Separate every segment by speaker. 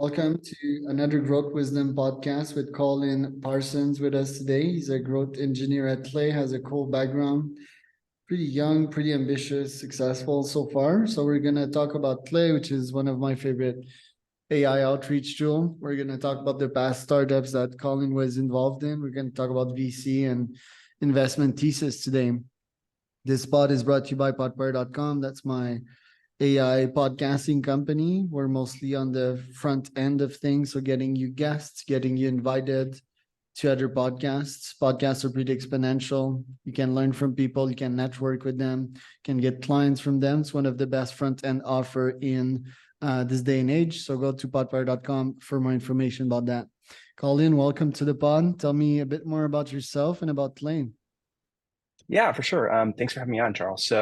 Speaker 1: Welcome to another Growth Wisdom podcast with Colin Parsons with us today. He's a growth engineer at Clay, has a cool background, pretty young, pretty ambitious, successful so far. So we're going to talk about Clay, which is one of my favorite AI outreach tool. We're going to talk about the past startups that Colin was involved in. We're going to talk about VC and investment thesis today. This pod is brought to you by podpair.com. That's my AI podcasting company. We're mostly on the front end of things. So getting you guests, getting you invited to other podcasts. Podcasts are pretty exponential. You can learn from people, you can network with them, you can get clients from them. It's one of the best front end offer in this day and age. So go to podpair.com for more information about that. Colin, welcome to the pod. Tell me a bit more about yourself and about Lane.
Speaker 2: Yeah, for sure. Thanks for having me on, Charles.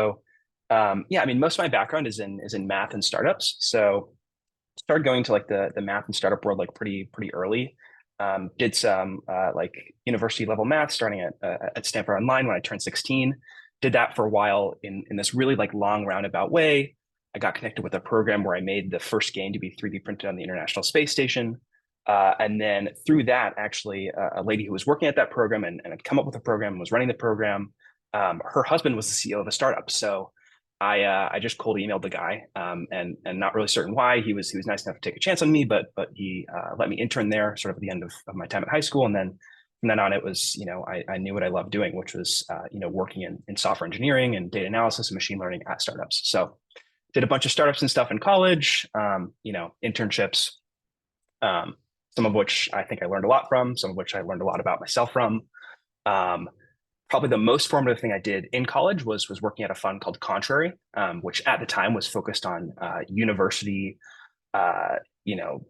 Speaker 2: Yeah, I mean, most of my background is in math and startups. So started going to like the math and startup world like pretty early. Did some like university level math starting at Stanford Online when I turned 16. Did that for a while in this really like long roundabout way. I got connected with a program where I made the first game to be 3D printed on the International Space Station. And then through that, actually, a lady who was working at that program and had come up with a program and was running the program, her husband was the CEO of a startup. So I just cold emailed the guy, and not really certain why. He was nice enough to take a chance on me, but he let me intern there sort of at the end of my time at high school. And then from then on, it was, I knew what I loved doing, which was, working in software engineering and data analysis and machine learning at startups. So did a bunch of startups and stuff in college, internships, some of which I think I learned a lot from, some of which I learned a lot about myself from. Probably the most formative thing I did in college was working at a fund called Contrary, which at the time was focused on university,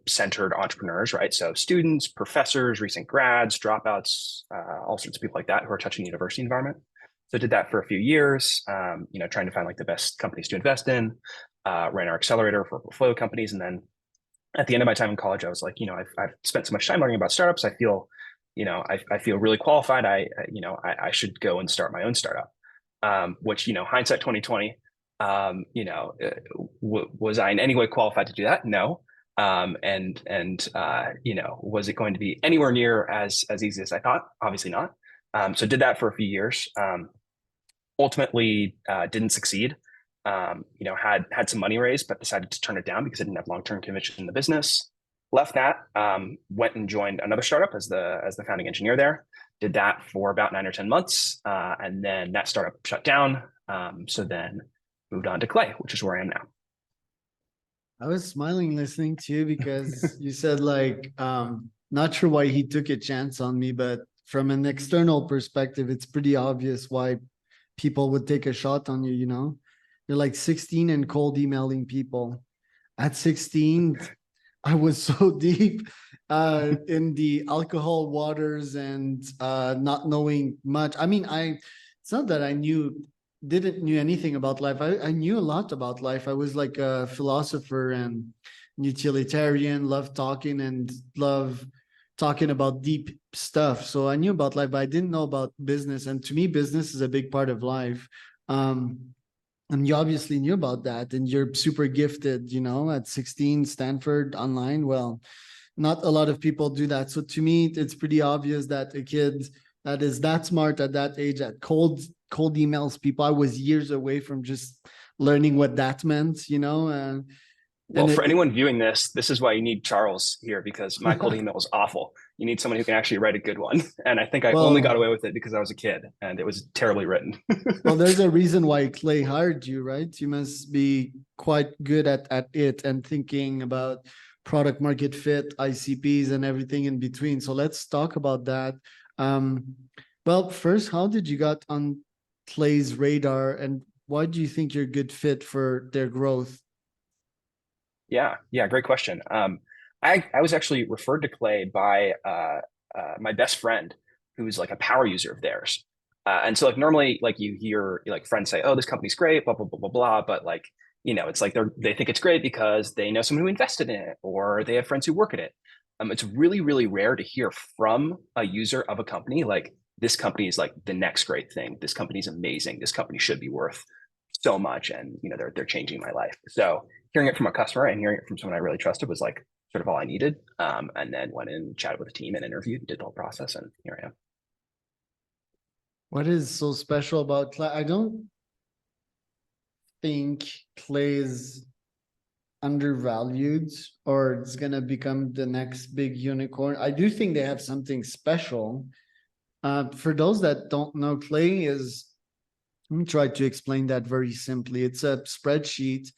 Speaker 2: centered entrepreneurs, right? So students, professors, recent grads, dropouts, all sorts of people like that who are touching the university environment. So I did that for a few years, trying to find like the best companies to invest in, ran our accelerator for portfolio companies. And then at the end of my time in college, I was like, I've spent so much time learning about startups. I feel really qualified. I should go and start my own startup. Which, hindsight 2020, was I in any way qualified to do that? No. Was it going to be anywhere near as easy as I thought? Obviously not. So did that for a few years. Ultimately, didn't succeed. Had some money raised, but decided to turn it down because I didn't have long-term conviction in the business. Left that, went and joined another startup as the founding engineer there. Did that for about 9 or 10 months, and then that startup shut down. So then moved on to Clay, which is where I am now.
Speaker 1: I was smiling listening to you because you said like, not sure why he took a chance on me, but from an external perspective, it's pretty obvious why people would take a shot on you, You're like 16 and cold emailing people. At 16, I was so deep in the alcohol waters and not knowing much. I mean, it's not that I didn't knew anything about life. I knew a lot about life. I was like a philosopher and utilitarian, love talking and love talking about deep stuff. So I knew about life, but I didn't know about business. And to me, business is a big part of life. And you obviously knew about that, and you're super gifted, at 16, Stanford online. Well, not a lot of people do that. So to me, it's pretty obvious that a kid that is that smart at that age, at cold emails people, I was years away from just learning what that meant,
Speaker 2: Well, for anyone viewing this is why you need Charles here, because my cold email is awful. You need someone who can actually write a good one. And I think I only got away with it because I was a kid and it was terribly written.
Speaker 1: Well, there's a reason why Clay hired you, right? You must be quite good at it and thinking about product market fit, ICPs, and everything in between. So let's talk about that. Well, first, how did you got on Clay's radar, and why do you think you're a good fit for their growth?
Speaker 2: Yeah, great question. I was actually referred to Clay by my best friend, who's like a power user of theirs. And so like normally like you hear like friends say, "Oh, this company's great," blah blah blah blah blah. But like it's like they think it's great because they know someone who invested in it or they have friends who work at it. It's really rare to hear from a user of a company like this company is like the next great thing. This company's amazing. This company should be worth so much, and they're changing my life. So hearing it from a customer and hearing it from someone I really trusted was like sort of all I needed. And then went in, chatted with the team, and interviewed, did the whole process, and here I am.
Speaker 1: What is so special about Clay? I don't think Clay is undervalued or it's gonna become the next big unicorn. I do think they have something special. For those that don't know, Clay is, let me try to explain that very simply. It's a spreadsheet,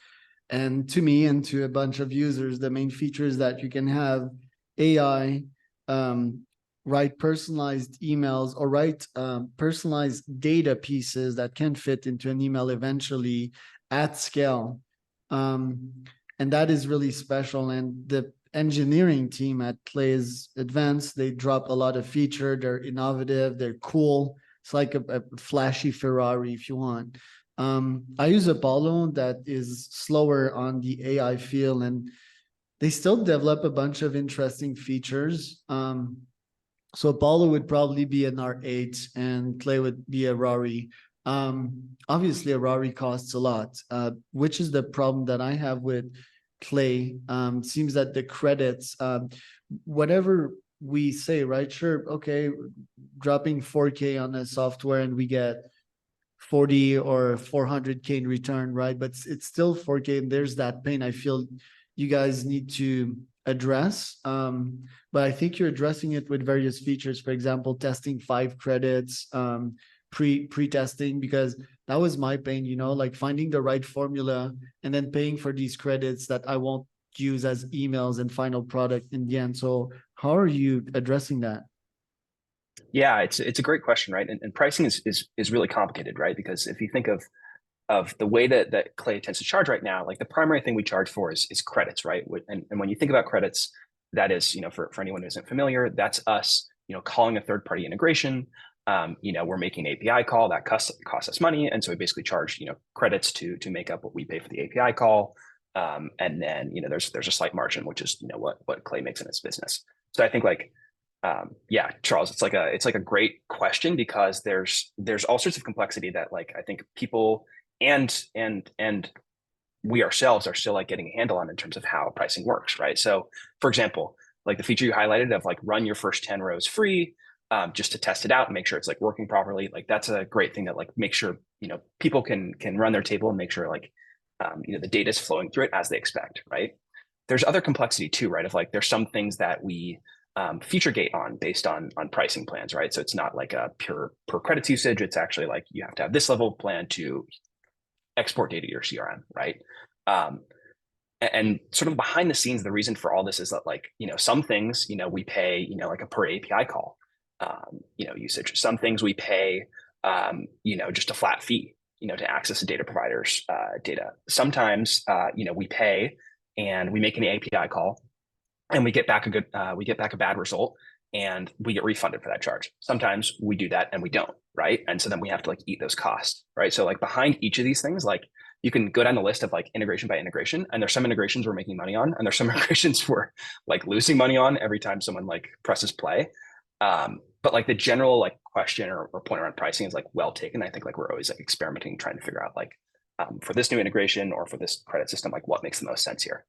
Speaker 1: and to me and to a bunch of users, the main feature is that you can have AI write personalized emails or write personalized data pieces that can fit into an email eventually at scale. And that is really special. And the engineering team at Clay is advanced. They drop a lot of feature. They're innovative. They're cool. It's like a flashy Ferrari, if you want. I use Apollo that is slower on the AI feel, and they still develop a bunch of interesting features. So Apollo would probably be an R8 and Clay would be a Rari. Obviously a Rari costs a lot, which is the problem that I have with Clay. Seems that the credits, whatever we say, right? Sure, okay, dropping 4K on a software and we get 40 or 400K in return, right? But it's still 4K, and there's that pain I feel you guys need to address. But I think you're addressing it with various features. For example, testing 5 credits, pre-testing, because that was my pain, like finding the right formula and then paying for these credits that I won't use as emails and final product in the end. So how are you addressing that?
Speaker 2: Yeah, it's a great question, right? And pricing is really complicated, right? Because if you think of the way that Clay tends to charge right now, like the primary thing we charge for is credits, right? And when you think about credits, that is, for anyone who isn't familiar, that's us, calling a third party integration. We're making an API call that costs us money, and so we basically charge credits to make up what we pay for the API call. And then there's a slight margin, which is what Clay makes in its business. So I think like yeah, Charles, it's like a great question, because there's all sorts of complexity that like I think people and we ourselves are still like getting a handle on in terms of how pricing works, right? So for example, like the feature you highlighted of like run your first 10 rows free, just to test it out and make sure it's like working properly. Like that's a great thing that like make sure people can run their table and make sure like the data is flowing through it as they expect, right? There's other complexity too, right? Of like there's some things that we feature gate on based on pricing plans, right? So it's not like a pure per credits usage. It's actually like you have to have this level of plan to export data to your CRM, right? And sort of behind the scenes, the reason for all this is that like some things we pay like a per API call usage. Some things we pay just a flat fee to access a data provider's data. Sometimes we pay and we make an API call and we get back a bad result and we get refunded for that charge. Sometimes we do that and we don't, right? And so then we have to like eat those costs, right? So like behind each of these things, like you can go down the list of like integration by integration, and there's some integrations we're making money on, and there's some integrations we're like losing money on every time someone like presses play. But like the general like question or point around pricing is like well taken. I think like we're always like experimenting, trying to figure out like for this new integration or for this credit system, like what makes the most sense here.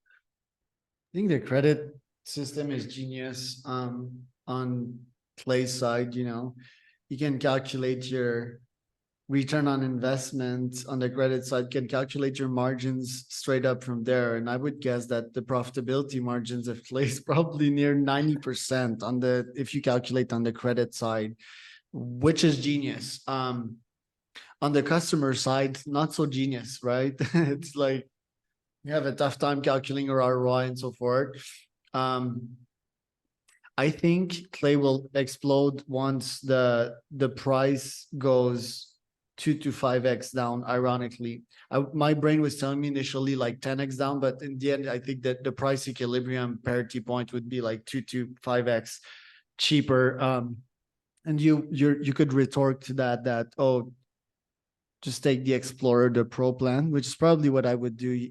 Speaker 1: I think the credit system is genius. On Clay's side, you can calculate your return on investment. On the credit side, can calculate your margins straight up from there. And I would guess that the profitability margins of Clay is probably near 90% if you calculate on the credit side, which is genius. On the customer side, not so genius, right? It's like you have a tough time calculating your ROI and so forth. I think Clay will explode once the price goes 2 to 5x down. Ironically, my brain was telling me initially like 10x down, but in the end, I think that the price equilibrium parity point would be like 2 to 5x cheaper. And you could retort to that oh, just take the Explorer, the Pro plan, which is probably what I would do.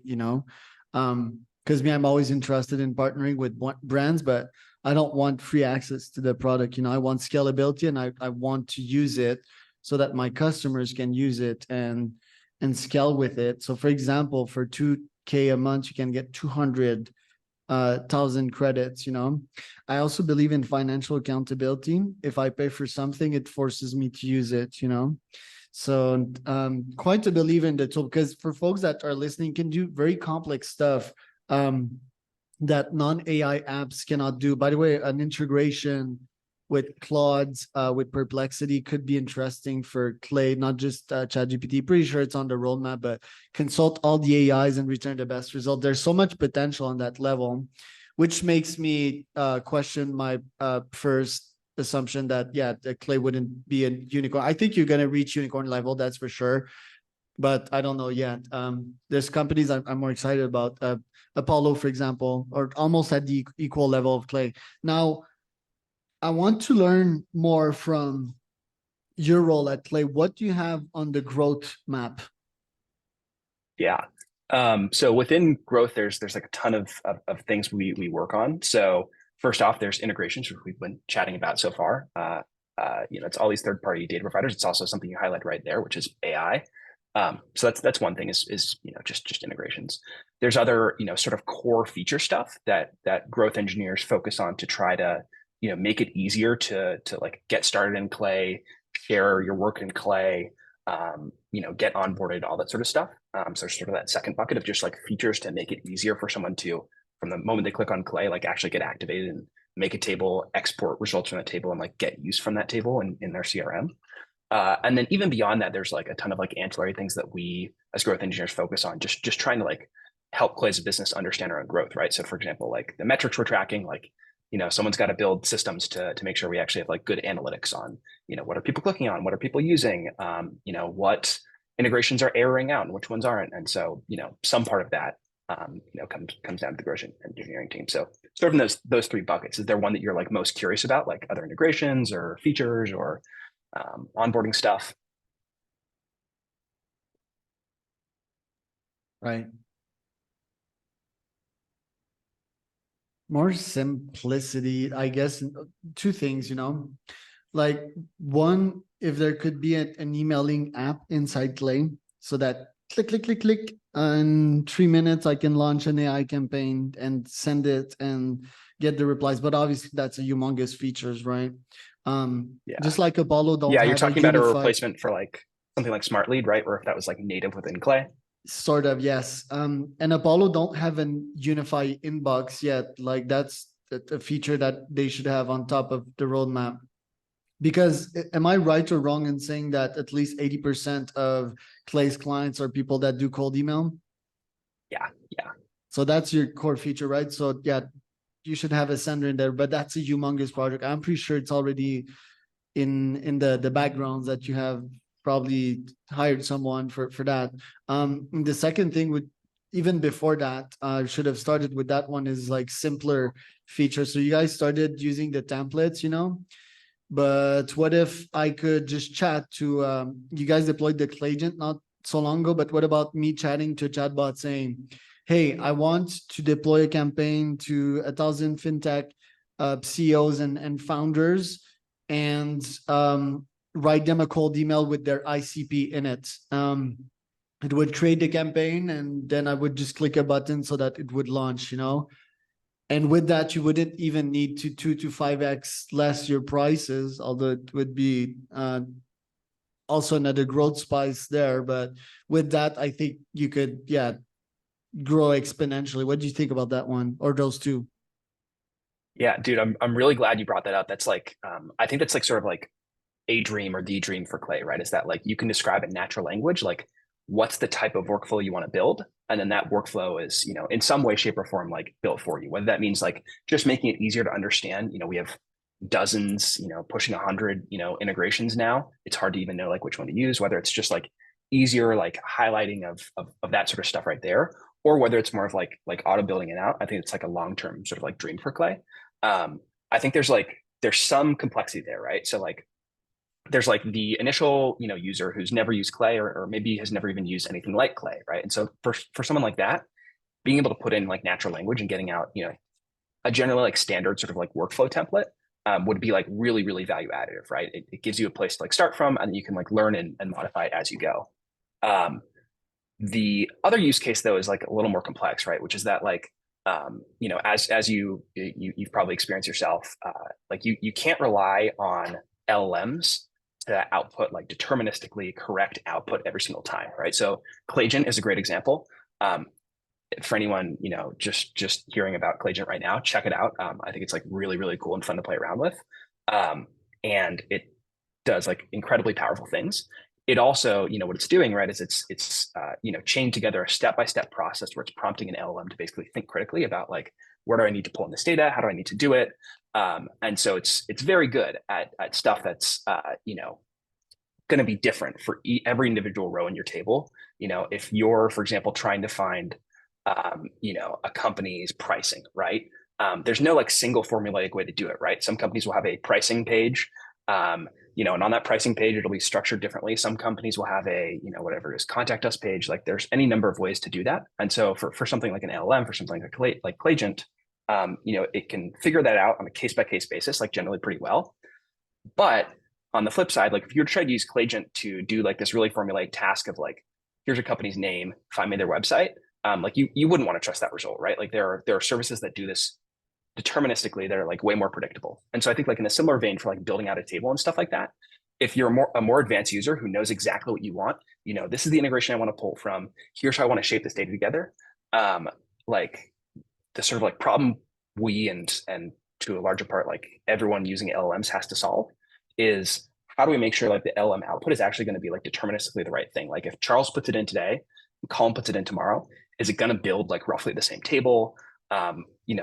Speaker 1: Because I'm always interested in partnering with brands, but I don't want free access to the product. I want scalability, and I want to use it so that my customers can use it. And and scale with it. So for example, for 2K a month, you can get 200,000 credits, you know. I also believe in financial accountability. If I pay for something, it forces me to use it, you know. So quite a believer in the tool, because for folks that are listening, can do very complex stuff that non-AI apps cannot do. By the way, an integration with Claude, with Perplexity could be interesting for Clay, not just ChatGPT. Pretty sure it's on the roadmap, but consult all the AIs and return the best result. There's so much potential on that level, which makes me question my first assumption that, yeah, the Clay wouldn't be a unicorn. I think you're going to reach unicorn level, that's for sure, but I don't know yet. There's companies I'm more excited about. Apollo, for example, or almost at the equal level of Clay. Now, I want to learn more from your role at Clay. What do you have on the growth map?
Speaker 2: Yeah. So within growth, there's like a ton of things we work on. So first off, there's integrations, which we've been chatting about so far. It's all these third-party data providers. It's also something you highlight right there, which is AI. So that's one thing is just integrations. There's other sort of core feature stuff that growth engineers focus on to try to make it easier to like get started in Clay, share your work in Clay, get onboarded, all that sort of stuff. So sort of that second bucket of just like features to make it easier for someone to, from the moment they click on Clay, like actually get activated and make a table, export results from that table, and like get use from that table in their CRM. And then even beyond that, there's like a ton of like ancillary things that we as growth engineers focus on, just trying to like help Clay as a business understand our own growth, right? So for example, like the metrics we're tracking, like someone's got to build systems to make sure we actually have like good analytics on what are people clicking on, what are people using, what integrations are erroring out and which ones aren't. And so some part of that comes down to the growth engineering team. So sort of in those three buckets, is there one that you're like most curious about, like other integrations or features or onboarding stuff?
Speaker 1: Right. More simplicity, I guess. Two things, like one, if there could be an emailing app inside Clay, so that click, click, click, click, in 3 minutes I can launch an AI campaign and send it and get the replies. But obviously that's a humongous features, right?
Speaker 2: Yeah.
Speaker 1: Just like Apollo don't
Speaker 2: Yeah, you're
Speaker 1: have a
Speaker 2: talking about a
Speaker 1: unified.
Speaker 2: replacement for like something like Smart Lead, right? Or if that was like native within Clay.
Speaker 1: Sort of, yes. And Apollo don't have an unified inbox yet. Like that's a feature that they should have on top of the roadmap. Because am I right or wrong in saying that at least 80% of Clay's clients are people that do cold email?
Speaker 2: Yeah, yeah.
Speaker 1: So that's your core feature, right? So yeah, you should have a sender in there, but that's a humongous project. I'm pretty sure it's already in the backgrounds that you have probably hired someone for that. The second thing would, even before that, I should have started with that one, is like simpler features. So you guys started using the templates, but what if I could just chat to, you guys deployed the Clayagent not so long ago, but what about me chatting to a chatbot saying, hey, I want to deploy a campaign to 1,000 fintech CEOs and founders, and write them a cold email with their ICP in it. It would create the campaign, and then I would just click a button so that it would launch, And with that, you wouldn't even need to 2 to 5x less your prices, although it would be also another growth spice there. But with that, I think you could, yeah, grow exponentially. What do you think about that one or those two?
Speaker 2: Yeah, dude, I'm really glad you brought that up. That's like I think that's like sort of like a dream or the dream for Clay, right? Is that like you can describe in natural language, like what's the type of workflow you want to build, and then that workflow is, in some way, shape, or form, like built for you. Whether that means like just making it easier to understand. We have dozens, pushing 100, integrations now. It's hard to even know like which one to use. Whether it's just like easier, like highlighting of that sort of stuff right there, or whether it's more of like auto building it out. I think it's like a long term sort of like dream for Clay. I think there's some complexity there, right? So like there's like the initial user who's never used Clay, or maybe has never even used anything like Clay, right? And so for someone like that, being able to put in like natural language and getting out a generally like standard sort of like workflow template would be like really, really value additive, right? It gives you a place to like start from, and you can like learn and modify it as you go. The other use case though is like a little more complex, right? Which is that like as you've probably experienced yourself, like you can't rely on LLMs to output like deterministically correct output every single time, right? So Clayagent is a great example. For anyone just hearing about Clayagent right now, check it out. I think it's like really cool and fun to play around with, and it does like incredibly powerful things. It also, what it's doing, right, is it's chained together a step-by-step process where it's prompting an LLM to basically think critically about like, where do I need to pull in this data? How do I need to do it? And so it's very good at stuff that's going to be different for every individual row in your table. If you're, for example, trying to find a company's pricing, right? There's no like single formulaic way to do it, right? Some companies will have a pricing page, and on that pricing page, it'll be structured differently. Some companies will have a, whatever it is, contact us page. Like there's any number of ways to do that. And so for something like an LLM, for something like Clayagent, it can figure that out on a case by case basis, like generally pretty well. But on the flip side, like if you're trying to use Clayagent to do like this really formulaic task of like, here's a company's name, find me their website, like you wouldn't want to trust that result, right? Like there are services that do this deterministically that are like way more predictable. And so I think like in a similar vein for like building out a table and stuff like that, if you're a more advanced user who knows exactly what you want, this is the integration I want to pull from, here's how I want to shape this data together. Like the sort of like problem we and to a larger part, like everyone using LLMs has to solve is how do we make sure like the LM output is actually going to be like deterministically the right thing? Like if Charles puts it in today, Colin puts it in tomorrow, is it going to build like roughly the same table?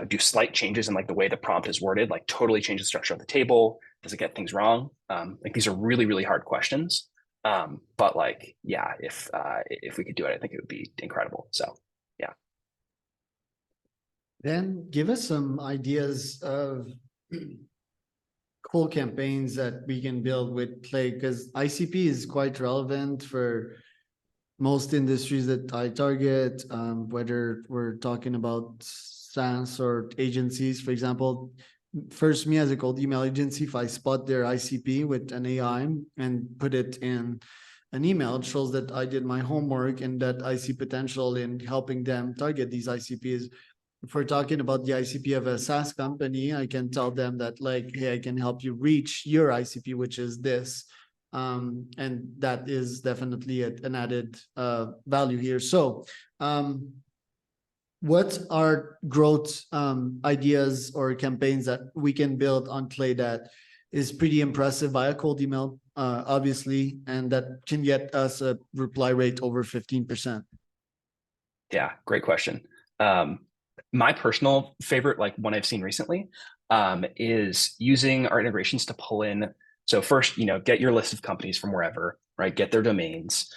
Speaker 2: Do slight changes in like the way the prompt is worded, like totally change the structure of the table? Does it get things wrong? Like these are really hard questions. But like, yeah, if we could do it, I think it would be incredible. So yeah.
Speaker 1: Then give us some ideas of cool campaigns that we can build with Clay, because ICP is quite relevant for most industries that I target, whether we're talking about SaaS or agencies. For example, first, me as a cold email agency, if I spot their ICP with an AI and put it in an email, it shows that I did my homework and that I see potential in helping them target these ICPs. If we're talking about the ICP of a SaaS company, I can tell them that like, hey, I can help you reach your ICP, which is this. And that is definitely an added value here. So what are growth ideas or campaigns that we can build on Clay that is pretty impressive via cold email, obviously, and that can get us a reply rate over 15%?
Speaker 2: Yeah, great question. My personal favorite, like one I've seen recently, is using our integrations to pull in. So first, get your list of companies from wherever, right? Get their domains.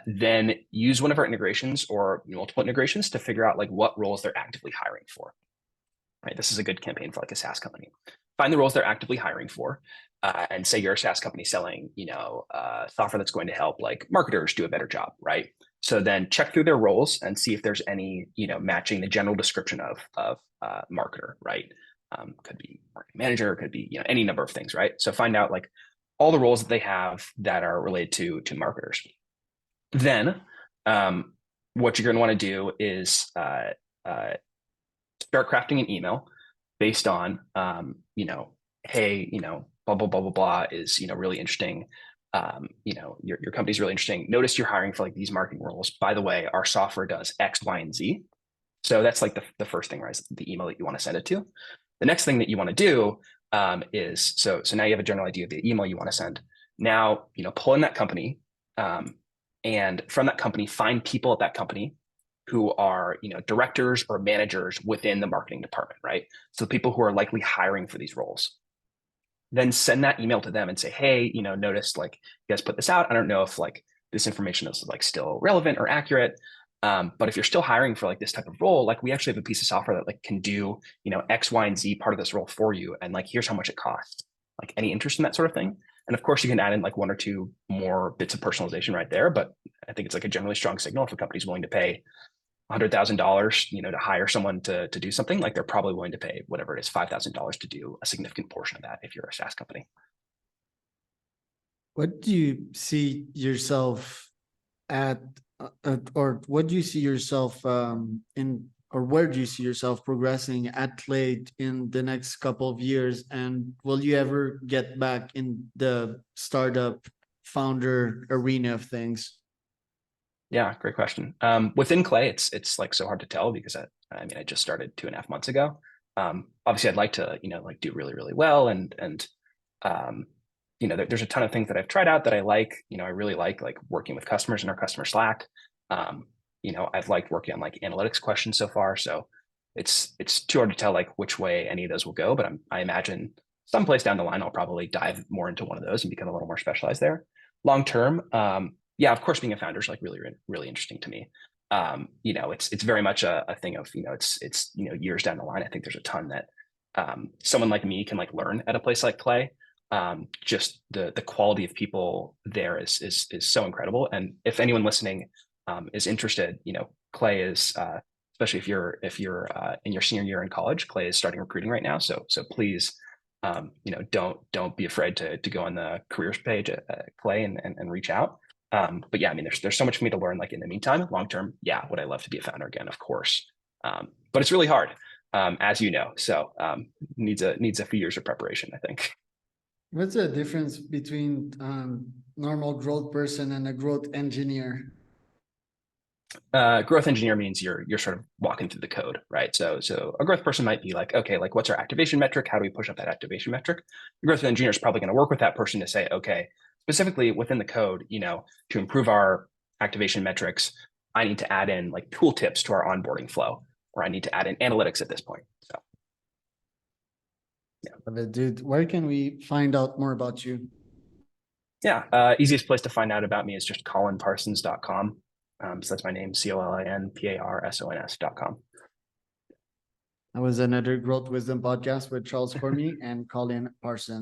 Speaker 2: Then use one of our integrations or multiple integrations to figure out like what roles they're actively hiring for. Right. This is a good campaign for like a SaaS company. Find the roles they're actively hiring for, and say you're a SaaS company selling, software that's going to help like marketers do a better job, right? So then check through their roles and see if there's any, matching the general description of marketer, right? Could be marketing manager, could be, any number of things, right? So find out like all the roles that they have that are related to marketers. Then what you're going to want to do is start crafting an email based on, hey, blah, blah, blah, blah, blah is, really interesting. Your company's really interesting. Notice you're hiring for like these marketing roles. By the way, our software does X, Y, and Z. So that's like the first thing, right? The email that you want to send it to. The next thing that you want to do is, so now you have a general idea of the email you want to send. Now, pull in that company, and from that company, find people at that company who are, directors or managers within the marketing department, right? So people who are likely hiring for these roles. Then send that email to them and say, hey, notice like you guys put this out. I don't know if like this information is like still relevant or accurate. But if you're still hiring for like this type of role, like we actually have a piece of software that like can do, X, Y, and Z part of this role for you. And like, here's how much it costs. Like any interest in that sort of thing. And of course you can add in like one or two more bits of personalization right there. But I think it's like a generally strong signal if a company's willing to pay $100,000, to hire someone to do something, like they're probably willing to pay whatever it is, $5,000 to do a significant portion of that if you're a SaaS company.
Speaker 1: What do you see yourself at or what do you see yourself in, or where do you see yourself progressing at Clay in the next couple of years? And will you ever get back in the startup founder arena of things?
Speaker 2: Yeah, great question. Within Clay, it's like so hard to tell because I mean I just started 2.5 months ago. Obviously, I'd like to like do really really well, and um, there's a ton of things that I've tried out that I like. I really like working with customers in our customer Slack. Um, I've liked working on like analytics questions so far. So it's too hard to tell like which way any of those will go, but I imagine someplace down the line I'll probably dive more into one of those and become a little more specialized there. Long term, yeah, of course, being a founder is like really, really interesting to me. It's very much a thing of, it's years down the line. I think there's a ton that someone like me can like learn at a place like Clay. Just the quality of people there is so incredible. And if anyone listening is interested, Clay is especially if you're in your senior year in college, Clay is starting recruiting right now. So please, don't be afraid to go on the careers page at Clay and reach out. But yeah, I mean, there's so much for me to learn. Like in the meantime, long term, yeah, would I love to be a founder again? Of course, but it's really hard, as you know. So needs a few years of preparation, I think.
Speaker 1: What's the difference between normal growth person and a growth engineer?
Speaker 2: Growth engineer means you're sort of walking through the code, right? So a growth person might be like, okay, like what's our activation metric? How do we push up that activation metric? The growth engineer is probably going to work with that person to say, okay, specifically within the code, to improve our activation metrics, I need to add in like tooltips to our onboarding flow, or I need to add in analytics at this point. So
Speaker 1: Love it, dude. Where can we find out more about you?
Speaker 2: yeah, easiest place to find out about me is just colinparsons.com. So that's my name, COLINPARSONS.com.
Speaker 1: That was another Growth Wisdom podcast with Charles Cormier and Colin Parson.